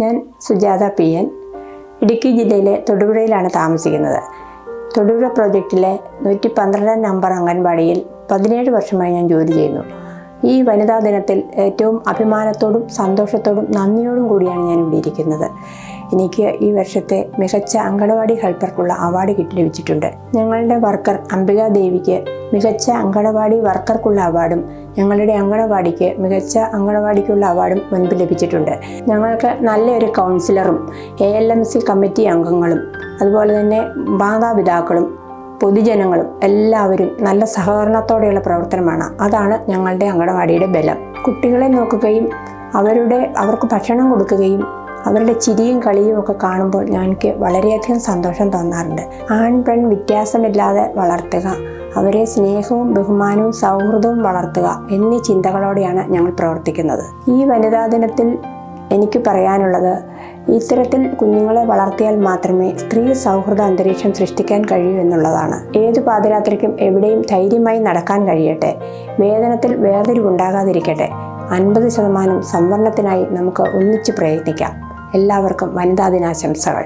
ഞാൻ സുജാത PN, ഇടുക്കി ജില്ലയിലെ തൊടുപുഴയിലാണ് താമസിക്കുന്നത്. തൊടുപുഴ പ്രോജക്റ്റിലെ 112 നമ്പർ അംഗൻവാടിയിൽ 17 വർഷമായി ഞാൻ ജോലി ചെയ്യുന്നു. ഈ വനിതാ ദിനത്തിൽ ഏറ്റവും അഭിമാനത്തോടും സന്തോഷത്തോടും നന്ദിയോടും കൂടിയാണ് ഞാൻ ഇവിടെ ഇരിക്കുന്നത്. എനിക്ക് ഈ വർഷത്തെ മികച്ച അങ്കണവാടി ഹെൽപ്പർക്കുള്ള അവാർഡ് ലഭിച്ചിട്ടുണ്ട്. ഞങ്ങളുടെ വർക്കർ അംബിക ദേവിക്ക് മികച്ച അങ്കണവാടി വർക്കർക്കുള്ള അവാർഡും ഞങ്ങളുടെ അങ്കണവാടിക്ക് മികച്ച അങ്കണവാടിക്കുള്ള അവാർഡും മുൻപ് ലഭിച്ചിട്ടുണ്ട്. ഞങ്ങൾക്ക് നല്ലൊരു കൗൺസിലറും ALMC കമ്മിറ്റി അംഗങ്ങളും അതുപോലെ തന്നെ മാതാപിതാക്കളും പൊതുജനങ്ങളും എല്ലാവരും നല്ല സഹകരണത്തോടെയുള്ള പ്രവർത്തനമാണ്. അതാണ് ഞങ്ങളുടെ അങ്കണവാടിയുടെ ബലം. കുട്ടികളെ നോക്കുകയും അവർക്ക് ഭക്ഷണം കൊടുക്കുകയും അവരുടെ ചിരിയും കളിയും ഒക്കെ കാണുമ്പോൾ ഞങ്ങൾക്ക് വളരെയധികം സന്തോഷം തോന്നാറുണ്ട്. ആൺ പെൺ വ്യത്യാസമില്ലാതെ വളർത്തുക, അവരെ സ്നേഹവും ബഹുമാനവും സൗഹൃദവും വളർത്തുക എന്നീ ചിന്തകളോടെയാണ് ഞങ്ങൾ പ്രവർത്തിക്കുന്നത്. ഈ വനിതാ ദിനത്തിൽ എനിക്ക് പറയാനുള്ളത്, ഇത്തരത്തിൽ കുഞ്ഞുങ്ങളെ വളർത്തിയാൽ മാത്രമേ സ്ത്രീ സൗഹൃദ അന്തരീക്ഷം സൃഷ്ടിക്കാൻ കഴിയൂ എന്നുള്ളതാണ്. ഏതു പാതിരാത്രിക്കും എവിടെയും ധൈര്യമായി നടക്കാൻ കഴിയട്ടെ. വേതനത്തിൽ വേർതിരിവുണ്ടാകാതിരിക്കട്ടെ. 50% സംവരണത്തിനായി നമുക്ക് ഒന്നിച്ച് പ്രയത്നിക്കാം. എല്ലാവർക്കും വനിതാ ദിനാശംസകൾ.